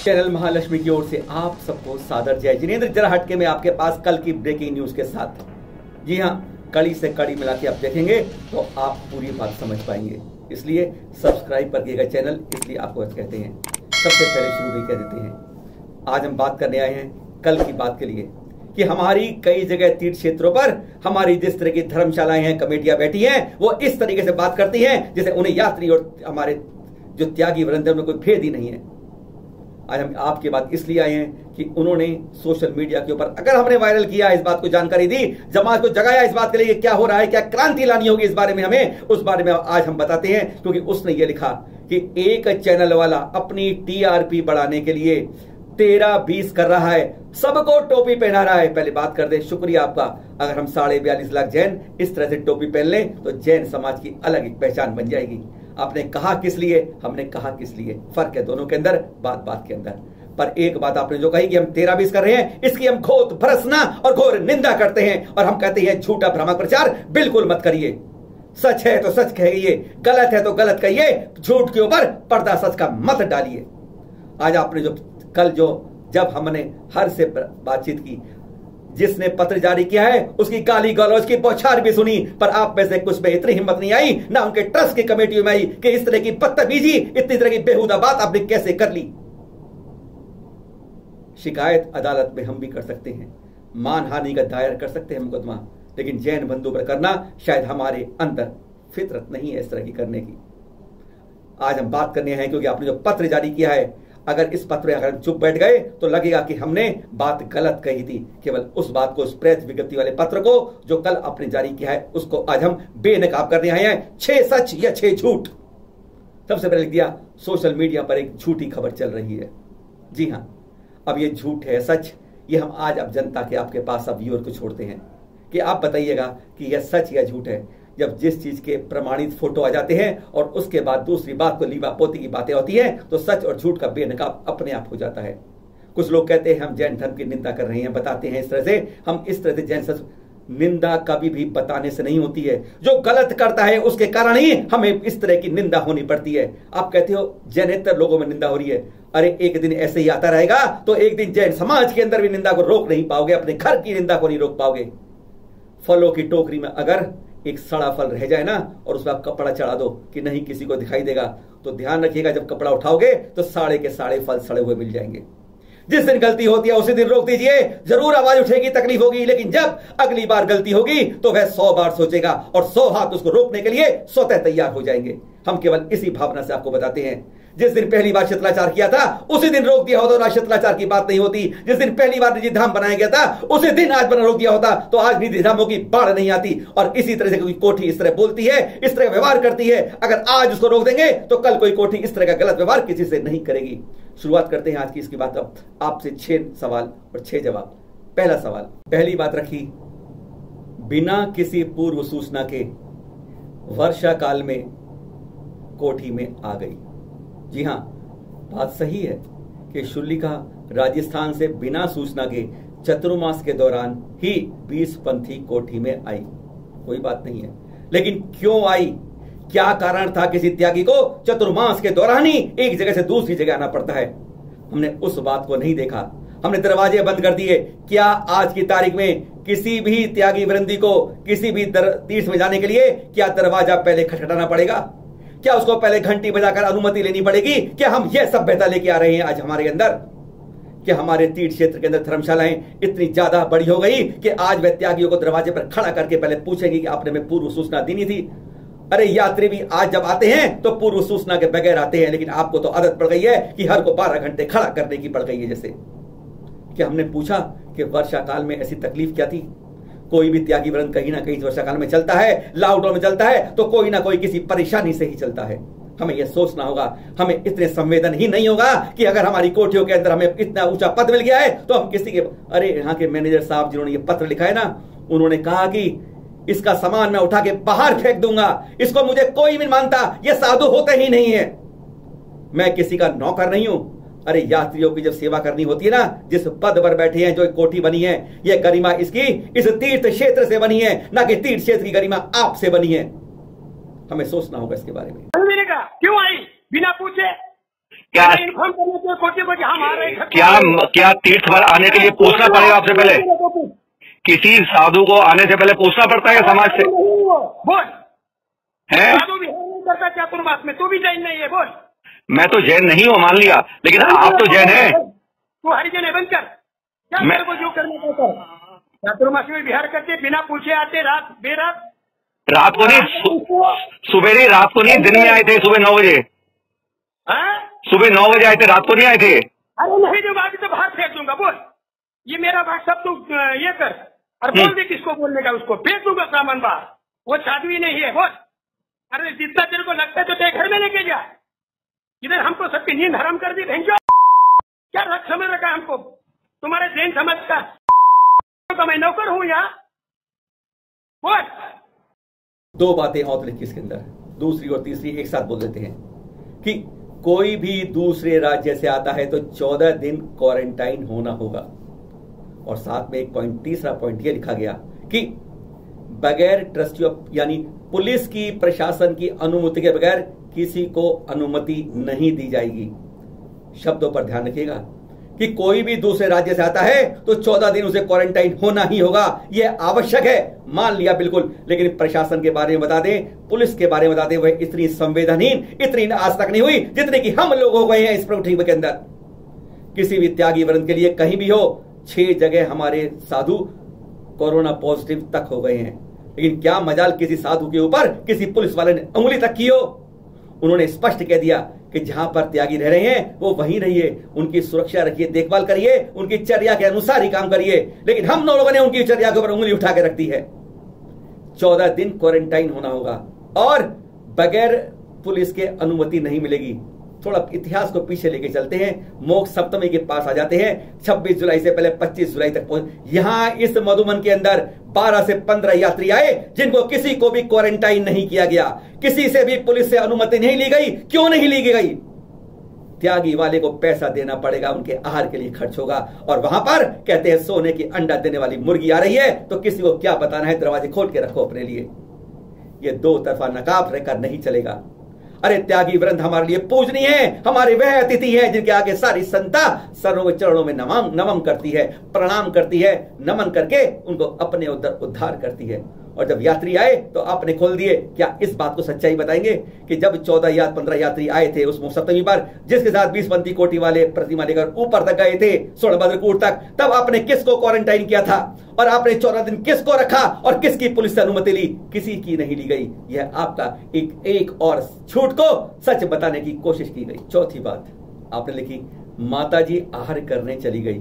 Channel Mahalakshmi की ओर से आप सबको सादर जय जिनेंद्र। जरा हटके में आपके पास कल की ब्रेकिंग न्यूज के साथ। जी हाँ, कड़ी से कड़ी मिला के आप देखेंगे तो आप पूरी बात समझ पाएंगे, इसलिए सब्सक्राइब करिएगा चैनल, इसलिए आपको कहते हैं सबसे पहले शुरू भी कह देते हैं। आज हम बात करने आए हैं कल की बात के लिए कि हमारी कई जगह तीर्थ क्षेत्रों पर हमारी जिस तरह की धर्मशालाएं हैं, कमेटियां बैठी हैं, वो इस तरीके से बात करती हैं जैसे उन्हें यात्री और हमारे जो त्यागी वृंद में कोई भेद ही नहीं है। आज हम आपके बात इसलिए आए हैं कि उन्होंने सोशल मीडिया के ऊपर, अगर हमने वायरल किया, इस बात को जानकारी दी, समाज को जगाया इस बात के लिए क्या हो रहा है, क्या क्रांति लानी होगी इस बारे में हमें, उस बारे में आज हम बताते हैं। क्योंकि उसने ये लिखा कि एक चैनल वाला अपनी टीआरपी बढ़ाने के लिए 13-20 कर रहा है, सबको टोपी पहना रहा है। पहले बात कर दे, शुक्रिया आपका। अगर हम 42.5 लाख जैन इस तरह से टोपी पहन लें तो जैन समाज की अलग एक पहचान बन जाएगी। आपने कहा किस लिए, हमने कहा किस लिए, फर्क है दोनों के अंदर, बात के अंदर। पर एक बात आपने जो कही कि हम 13-20 कर रहे हैं, इसकी हम घोर भर्त्सना और घोर निंदा करते हैं और हम कहते हैं झूठा भ्रामक प्रचार बिल्कुल मत करिए। सच है तो सच कहिए, गलत है तो गलत कहिए, झूठ के ऊपर पर्दा सच का मत डालिए। आज आपने जो कल जब हमने हर से बातचीत की, जिसने पत्र जारी किया है उसकी गाली गलौज की बौछार भी सुनी, पर आप में से कुछ में इतनी हिम्मत नहीं आई, ना उनके ट्रस्ट की कमेटी में आई कि इस तरह की बदतमीजी, इतनी तरह की बेहुदा बात आपने कैसे कर ली। शिकायत अदालत में हम भी कर सकते हैं, मानहानि का दायर कर सकते हैं मुकदमा, लेकिन जैन बंधु पर करना शायद हमारे अंदर फितरत नहीं है इस तरह की करने की। आज हम बात करने हैं क्योंकि आपने जो पत्र जारी किया है, अगर इस पत्र में अगर चुप बैठ गए तो लगेगा कि हमने बात गलत कही थी। केवल उस बात को, उस प्रेस विज्ञप्ति वाले पत्र को जो कल आपने जारी किया है, उसको आज हम बेनकाब करने आए हैं। 6 सच या 6 झूठ। सबसे पहले लिख दिया, सोशल मीडिया पर एक झूठी खबर चल रही है। जी हाँ, अब ये झूठ है सच, ये हम आज अब जनता के आपके पास अब व्यूअर को छोड़ते हैं कि आप बताइएगा कि यह सच या झूठ है। जब जिस चीज के प्रमाणित फोटो आ जाते हैं और उसके बाद दूसरी बात को लीवा पोती की बातें होती हैं, तो सच और झूठ का बेनकाब अपने आप हो जाता है। कुछ लोग कहते हैं हम जैन धर्म की निंदा कर रहे हैं, बताते हैं इस तरह से, हम इस तरह से जैन सच निंदा कभी भी बताने से नहीं होती है। जो गलत करता है उसके कारण ही हमें इस तरह की निंदा होनी पड़ती है। आप कहते हो जैनेतर लोगों में निंदा हो रही है, अरे एक दिन ऐसे ही आता रहेगा तो एक दिन जैन समाज के अंदर भी निंदा को रोक नहीं पाओगे, अपने घर की निंदा को नहीं रोक पाओगे। फलों की टोकरी में अगर एक सड़ा फल रह जाए ना और उसमें आप कपड़ा चढ़ा दो कि नहीं किसी को दिखाई देगा, तो ध्यान रखिएगा जब कपड़ा उठाओगे तो साढ़े के साढ़े फल सड़े हुए मिल जाएंगे। जिस दिन गलती होती है उसी दिन रोक दीजिए, जरूर आवाज उठेगी, तकलीफ होगी, लेकिन जब अगली बार गलती होगी तो वह 100 बार सोचेगा और 100 हाथ उसको रोकने के लिए स्वतः तैयार हो जाएंगे। हम केवल इसी भावना से आपको बताते हैं। जिस दिन पहली बार शीतलाचार किया था उसी दिन रोक दिया होता, तो शीतलाचार की बात नहीं होती। जिस दिन पहली बार निधि धाम बनाया गया था उसी दिन आज बना रोक दिया होता तो आज निधि धामों की बाढ़ नहीं आती। और इसी तरह से कोई कोठी इस तरह बोलती है, इस तरह व्यवहार करती है, अगर आज उसको रोक देंगे तो कल कोई कोठी इस तरह का गलत व्यवहार किसी से नहीं करेगी। शुरुआत करते हैं आज की इसकी बात। अब आपसे 6 सवाल और 6 जवाब। पहला सवाल, पहली बात रखी, बिना किसी पूर्व सूचना के वर्षा काल में कोठी में आ गई। जी हां, बात सही है कि शुल्लिका राजस्थान से बिना सूचना के चतुर्मास के दौरान ही 20 पंथी कोठी में आई, कोई बात नहीं है। लेकिन क्यों आई, क्या कारण था किसी त्यागी को चतुर्मास के दौरान ही एक जगह से दूसरी जगह आना पड़ता है? हमने उस बात को नहीं देखा, हमने दरवाजे बंद कर दिए। क्या आज की तारीख में किसी भी त्यागी वृंदी को किसी भी तीर्थ में जाने के लिए क्या दरवाजा पहले खटखटाना पड़ेगा? क्या उसको पहले घंटी बजाकर अनुमति लेनी पड़ेगी? क्या हम यह सभ्यता लेके आ रहे हैं आज हमारे अंदर? कि हमारे तीर्थ क्षेत्र के अंदर धर्मशालाएं इतनी ज्यादा बड़ी हो गई कि आज वह त्यागियों को दरवाजे पर खड़ा करके पहले पूछेंगे कि आपने में पूर्व सूचना देनी थी। अरे यात्री भी आज जब आते हैं तो पूर्व सूचना के बगैर आते हैं, लेकिन आपको तो आदत पड़ गई है कि हर को 12 घंटे खड़ा करने की पड़ गई है। जैसे कि हमने पूछा कि वर्षा काल में ऐसी तकलीफ क्या थी? कोई भी त्यागी वृंद कहीं ना कहीं वर्षा काल में चलता है, लॉकडाउन में चलता है, तो कोई ना कोई किसी परेशानी से ही चलता है। हमें यह सोचना होगा, हमें इतने संवेदन ही नहीं होगा कि अगर हमारी कोठियों के अंदर हमें इतना ऊंचा पद मिल गया है तो हम किसी के, अरे यहाँ के मैनेजर साहब जिन्होंने ये पत्र लिखा है ना, उन्होंने कहा कि इसका सामान मैं उठा के बाहर फेंक दूंगा, इसको मुझे कोई भी मानता, ये साधु होते ही नहीं है, मैं किसी का नौकर नहीं हूं। अरे यात्रियों की जब सेवा करनी होती है ना, जिस पद पर बैठे हैं, जो कोठी बनी है, यह गरिमा इसकी इस तीर्थ क्षेत्र से बनी है, ना कि तीर्थ क्षेत्र की गरिमा आपसे बनी है। हमें सोचना होगा इसके बारे में। क्यों आई बिना पूछे? क्या इन्फॉर्म करने के कोटे को हम आ रहे हैं? क्या तीर्थ पर आने के लिए पूछना पड़ेगा आपसे पहले? किसी साधु को आने से पहले पूछना पड़ता है समाज से? बोल है साधु विहार नहीं करता चातुर्मास में, तू भी जैन नहीं है? बोल। मैं तो जैन नहीं हूँ मान लिया, लेकिन आप तो जैन है। तू हरिजन है, बंद कर। क्या मेरे को जो करना है कर। चातुर्मास में विहार करते, बिना पूछे आते, रात बेरात। रात को नहीं, सुबेरे रात को नहीं, दिन में आए थे सुबह 9 बजे। सुबह 9 बजे आए थे, रात को नहीं आए थे। अरे नहीं जो बाकी तो बाहर फेंक दूंगा। बोल, ये मेरा बात सब तू ये कर और बोल दे किसको बोलने का, उसको फेंक दूंगा सामान बाहर। वो साधु ही नहीं है। बोल, अरे जितना तेरे को लगता है तो तेरे घर में लेके जा। इधर हमको सबकी नींद हराम कर दी। भेंचो क्या रख समझ रखा है हमको तुम्हारे जैन समझ का? तो मैं नौकर हूँ यहाँ। बोल। दो बातें और लिखी इसके अंदर, दूसरी और तीसरी एक साथ बोल देते हैं कि कोई भी दूसरे राज्य से आता है तो 14 दिन क्वारंटाइन होना होगा। और साथ में एक पॉइंट, तीसरा पॉइंट ये लिखा गया कि बगैर ट्रस्टी यानी पुलिस की, प्रशासन की अनुमति के बगैर किसी को अनुमति नहीं दी जाएगी। शब्दों पर ध्यान रखिएगा कि कोई भी दूसरे राज्य से आता है तो 14 दिन उसे क्वारंटाइन होना ही होगा। यह आवश्यक है, मान लिया बिल्कुल। लेकिन प्रशासन के बारे में बता दें, पुलिस के बारे में बता दें, वह इतनी संवेदनहीन, इतनी आज तक नहीं हुई जितने कि हम लोग हो गए हैं इस पृथ्वी के अंदर। किसी भी त्यागी व्रत के लिए कहीं भी हो, 6 जगह हमारे साधु कोरोना पॉजिटिव तक हो गए हैं। लेकिन क्या मजाल किसी साधु के ऊपर किसी पुलिस वाले ने उंगली तक की हो। उन्होंने स्पष्ट कह दिया कि जहां पर त्यागी रह रहे हैं वो वहीं रहिए, उनकी सुरक्षा रखिए, देखभाल करिए, उनकी चर्या के अनुसार ही काम करिए। लेकिन हम लोगों ने उनकी चर्या के ऊपर उंगली उठा के रख दी है। 14 दिन क्वारंटाइन होना होगा और बगैर पुलिस के अनुमति नहीं मिलेगी। थोड़ा इतिहास को पीछे लेके चलते हैं, मोक्ष सप्तमी के पास आ जाते हैं। 26 जुलाई से पहले 25 जुलाई तक पहुंच। यहां इस मधुबन के अंदर 12 से 15 यात्री आए जिनको किसी को भी क्वारंटाइन नहीं किया गया, किसी से भी पुलिस से अनुमति नहीं ली गई। क्यों नहीं ली गई? त्यागी वाले को पैसा देना पड़ेगा, उनके आहार के लिए खर्च होगा। और वहां पर कहते हैं सोने की अंडा देने वाली मुर्गी आ रही है तो किसी को क्या बताना है, दरवाजे खोल के रखो अपने लिए। यह दो तरफा नकाब रहकर नहीं चलेगा। अरे त्यागी वृंद हमारे लिए पूजनीय है, हमारे वह अतिथि है जिनके आगे सारी संता सरों के चरणों में नमन करती है, प्रणाम करती है, नमन करके उनको अपने उद्धार करती है। और जब यात्री आए तो आपने खोल दिए। क्या इस बात को सच्चाई बताएंगे कि जब 14 या 15 यात्री आए थे उस सप्तमी पर, जिसके साथ 20 कोटि वाले प्रतिमा लेकर ऊपर तक गए थे, सोनभद्रकूट तक, तब आपने किसको क्वारंटाइन किया था और आपने 14 दिन किसको रखा और किसकी पुलिस से अनुमति ली? किसी की नहीं ली गई। यह आपका एक और झूठ को सच बताने की कोशिश की गई। चौथी बात आपने लिखी, माताजी आहार करने चली गई।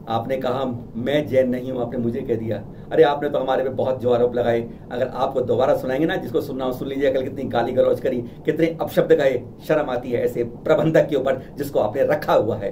आपने कहा मैं जैन नहीं हूं, आपने मुझे कह दिया। अरे आपने तो हमारे पे बहुत जो आरोप लगाए। अगर आपको दोबारा सुनाएंगे ना, जिसको सुनना हो सुन लीजिए। कल कितनी गाली गलौज करी, कितने अपशब्द कहे। शर्म आती है ऐसे प्रबंधक के ऊपर जिसको आपने रखा हुआ है।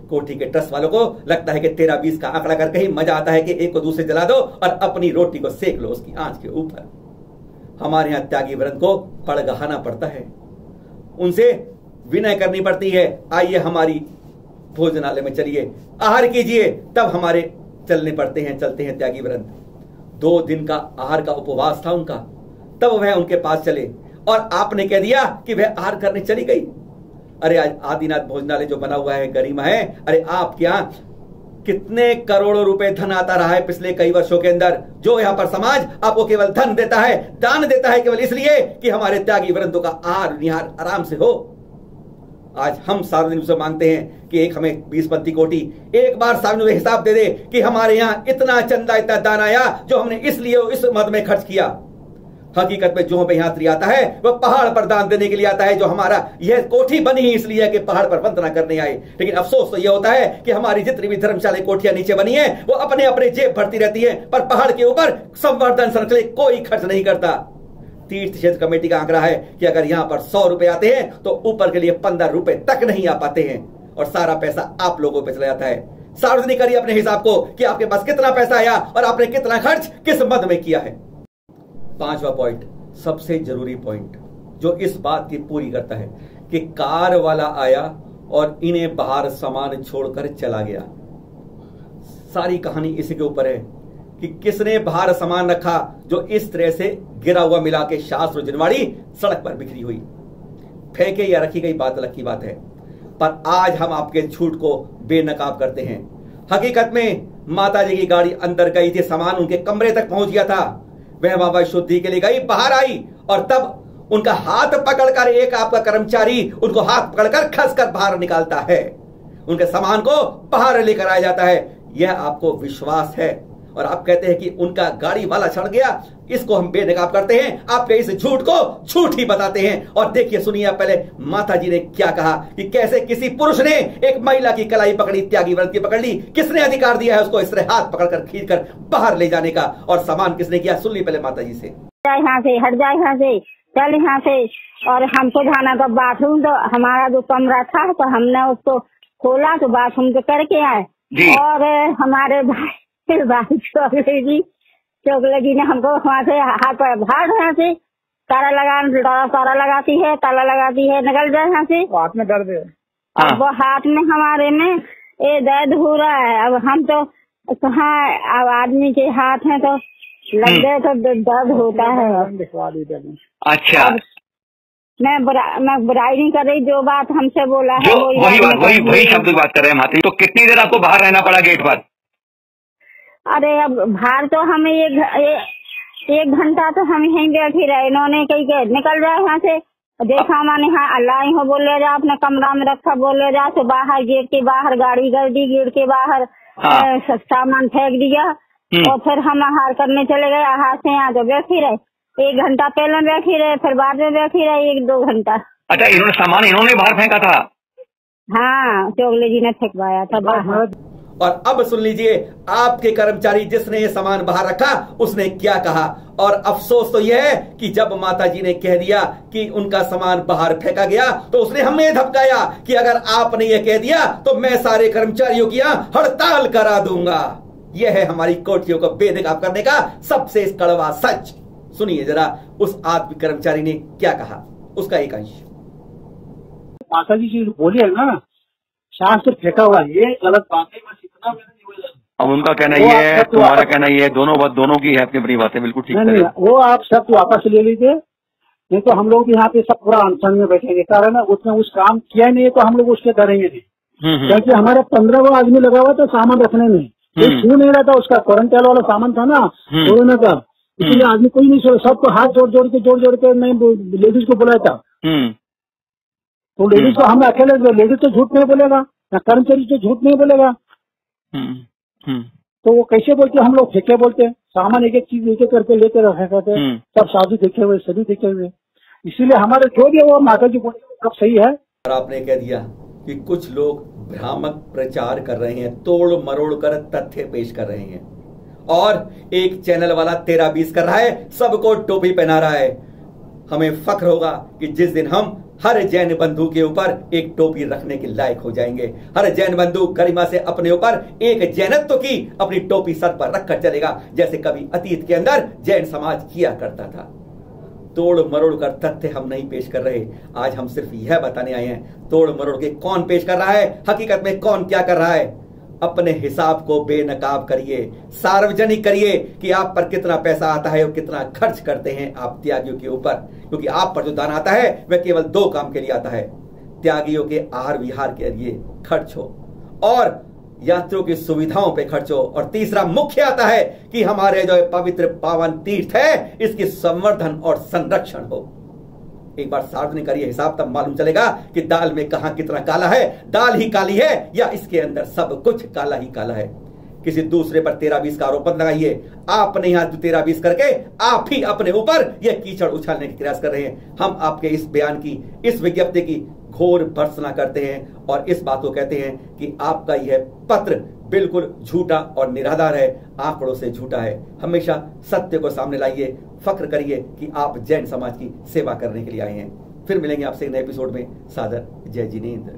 कोठी के ट्रस्ट वालों को लगता है कि 13-20 का आंकड़ा करके ही मजा आता है कि एक को दूसरे जला दो और अपनी रोटी को सेक लो उसकी आंच के ऊपर। हमारे यहां त्यागी व्रत को पड़गहाना पड़ता है, उनसे विनय करनी पड़ती है। आइए हमारी भोजनालय में चलिए, आहार कीजिए, तब हमारे चलने पड़ते हैं, चलते हैं त्यागी व्रत। 2 दिन का आहार का उपवास था उनका, तब वह उनके पास चले और आपने कह दिया कि वह आहार करने चली गई। अरे आज आदिनाथ भोजनालय जो बना हुआ है, गरिमा है। अरे आपके यहां कितने करोड़ों रुपए धन आता रहा है पिछले कई वर्षों के अंदर, जो यहां पर समाज आपको केवल धन देता है, दान देता है, केवल इसलिए कि हमारे त्यागी व्रतों का आहार निहार आराम से हो। आज हम सार्वजनिक से मांगते हैं कि एक हमें 20 कोटि एक बार सार्वजनिक हिसाब दे दे कि हमारे यहां इतना चंदा, इतना दान आया जो हमने इसलिए इस मद में खर्च किया। हकीकत में जो यात्री आता है वह पहाड़ पर दान देने के लिए आता है। जो हमारा यह कोठी बनी ही इसलिए है कि पहाड़ पर वंदना करने आए। लेकिन अफसोस तो यह होता है कि हमारी जितनी भी धर्मशाला कोठियां नीचे बनी है वो अपने अपने जेब भरती रहती है, पर पहाड़ के ऊपर संवर्धन संरक्षण कोई खर्च नहीं करता। तीर्थ क्षेत्र कमेटी का आंकड़ा है कि अगर यहां पर 100 रुपए आते हैं तो ऊपर के लिए 15 रुपए तक नहीं आ पाते हैं और सारा पैसा आप लोगों पे चला जाता है। सार्वजनिक करिए अपने हिसाब को कि आपके पास कितना पैसा आया और आपने कितना खर्च किस मद में किया है। 5वां पॉइंट, सबसे जरूरी पॉइंट, जो इस बात की पूरी करता है कि कार वाला आया और इन्हें बाहर सामान छोड़कर चला गया। सारी कहानी इसी के ऊपर है कि किसने बाहर सामान रखा जो इस तरह से गिरा हुआ मिला के शास्त्र जिनवाड़ी सड़क पर बिखरी हुई। फेंके या रखी गई बात अलग की बात है, पर आज हम आपके झूठ को बेनकाब करते हैं। हकीकत में माता जी की गाड़ी अंदर गई थी, सामान उनके कमरे तक पहुंच गया था। वह बाबा शुद्धि के लिए गई, बाहर आई और तब उनका हाथ पकड़कर एक आपका कर्मचारी उनको हाथ पकड़कर खसकर बाहर निकालता है, उनके सामान को बाहर लेकर आया जाता है। यह आपको विश्वास है और आप कहते हैं कि उनका गाड़ी वाला छड़ गया। इसको हम बेनकाब करते हैं, आपके इस झूठ को झूठ ही बताते हैं। और देखिए, सुनिए आप पहले माता जी ने क्या कहा कि कैसे किसी पुरुष ने एक महिला की कलाई पकड़ी, त्यागी व्रत की पकड़ ली। किसने अधिकार दिया है उसको इस तरह हाथ पकड़कर खींचकर बाहर ले जाने का, और सामान किसने किया? सुन ली पहले माता जी से। यहाँ से हट जाए, यहाँ से चल, यहाँ से। और हमको जाना था बाथरूम, तो हमारा जो कमरा था तो हमने उसको खोला तो बाथरूम तो करके आए। और हमारे भाई चोगले जी ने हमको वहाँ से हाथ पर भाग, यहाँ से ताला लगाती है, ताला लगाती है, निकल जाए यहाँ से। हाथ में दर्द है, अब वो हाथ में हमारे में ये दर्द हो रहा है। अब हम तो कहाँ, अब आदमी के हाथ में तो लग गए तो दर्द होता है। अच्छा, मैं बुराई नहीं कर रही, जो बात हमसे बोला है वही शब्द बात कर रहे हैं माता जी। तो कितनी देर आपको बाहर रहना पड़ा गेट पर? अरे अब बाहर तो हमें एक घंटा तो हम यहीं बैठे रहे। इन्होंने कही के निकल जाए यहाँ से। देखा मैंने, हाँ अल्लाह हो बोले जा, अपने कमरा में रखा बोले जा, तो बाहर गेट के बाहर गाड़ी कर दी, गेट के बाहर सामान फेंक दिया। और फिर हम आहार करने चले गए। आहार से यहाँ तो बैठे रहे, 1 घंटा पहले बैठे रहे, फिर बाद में बैठे रहे 1-2 घंटा। अच्छा, इन्होंने सामान इन्होंने बाहर फेंका था? हाँ, चोगले जी ने फेंकवाया था बाहर। और अब सुन लीजिए, आपके कर्मचारी जिसने ये सामान बाहर रखा उसने क्या कहा। और अफसोस तो यह है कि जब माता जी ने कह दिया कि उनका सामान बाहर फेंका गया, तो उसने हमें धमकाया कि अगर आपने ये कह दिया तो मैं सारे कर्मचारियों की हड़ताल करा दूंगा। यह है हमारी कोठियों को बेनकाब करने का सबसे कड़वा सच। सुनिए जरा उस आदमी कर्मचारी ने क्या कहा, उसका एक अंश। माता जी बोली है ना, शाम से फेंका हुआ, ये गलत बात है, बस इतना मैंने नहीं बोला। अब उनका कहना ये है, तुम्हारा कहना ये है, दोनों की है अपनी अपनी बातें, बिल्कुल ठीक है। वो आप सब वापस ले लीजिए, नहीं तो हम लोग यहाँ पे सब पूरा अनशन में बैठेंगे। कारण है उसने उस काम किया नहीं है तो हम लोग उसके डरेंगे नहीं। क्योंकि हमारे 15 आदमी लगा हुआ था सामान रखने में, कोई छू नहीं रहा था। उसका क्वारंटाइन वाला सामान था ना कोरोना का, इसलिए आदमी कोई नहीं, सबको हाथ जोड़ के मैं लेडीज को बुलाया था। तो लेडीज को हम अकेले, लेडीज तो झूठ नहीं बोलेगा ना, कर्मचारी तो झूठ नहीं बोलेगा। तो वो कैसे बोलते, हम लोग फेंके बोलते हैं, सामान एक चीज एक करके लेते रखे करते, सब साधु देखे हुए, सभी देखे हुए। इसीलिए हमारे जो भी वो माता जी बोलते सब सही है। और आपने कह दिया कि कुछ लोग भ्रामक प्रचार कर रहे हैं, तोड़ मरोड़ कर तथ्य पेश कर रहे हैं, और एक चैनल वाला 13-20 कर रहा है, सबको टोपी पहना रहा है। हमें फख्र होगा कि जिस दिन हम हर जैन बंधु के ऊपर एक टोपी रखने के लायक हो जाएंगे। हर जैन बंधु गरिमा से अपने ऊपर एक जैनत्व की अपनी टोपी सर पर रखकर चलेगा, जैसे कभी अतीत के अंदर जैन समाज किया करता था। तोड़ मरोड़ कर तथ्य हम नहीं पेश कर रहे, आज हम सिर्फ यह बताने आए हैं तोड़ मरोड़ के कौन पेश कर रहा है, हकीकत में कौन क्या कर रहा है। अपने हिसाब को बेनकाब करिए, सार्वजनिक करिए कि आप पर कितना पैसा आता है और कितना खर्च करते हैं आप त्यागियों के ऊपर, क्योंकि आप पर जो दान आता है वह केवल 2 काम के लिए आता है, त्यागियों के आहार विहार के लिए खर्च हो और यात्रियों की सुविधाओं पे खर्च हो, और तीसरा मुख्य आता है कि हमारे जो पवित्र पावन तीर्थ है इसकी संवर्धन और संरक्षण हो। एक बार सार्वजनिक करिए हिसाब, तब मालूम चलेगा कि दाल में कहां कितना काला है, दाल ही काली है या इसके अंदर सब कुछ काला ही काला है। किसी दूसरे पर 13-20 का आरोप लगाइए, आपने यहां 13-20 करके आप ही अपने ऊपर यह कीचड़ उछालने की प्रयास कर रहे हैं। हम आपके इस बयान की, इस विज्ञप्ति की घोर भर्त्सना करते हैं और इस बात को कहते हैं कि आपका यह पत्र बिल्कुल झूठा और निराधार है, आंकड़ों से झूठा है। हमेशा सत्य को सामने लाइए, फख्र करिए कि आप जैन समाज की सेवा करने के लिए आए हैं। फिर मिलेंगे आपसे एक नए एपिसोड में। सादर जय जिनेंद्र।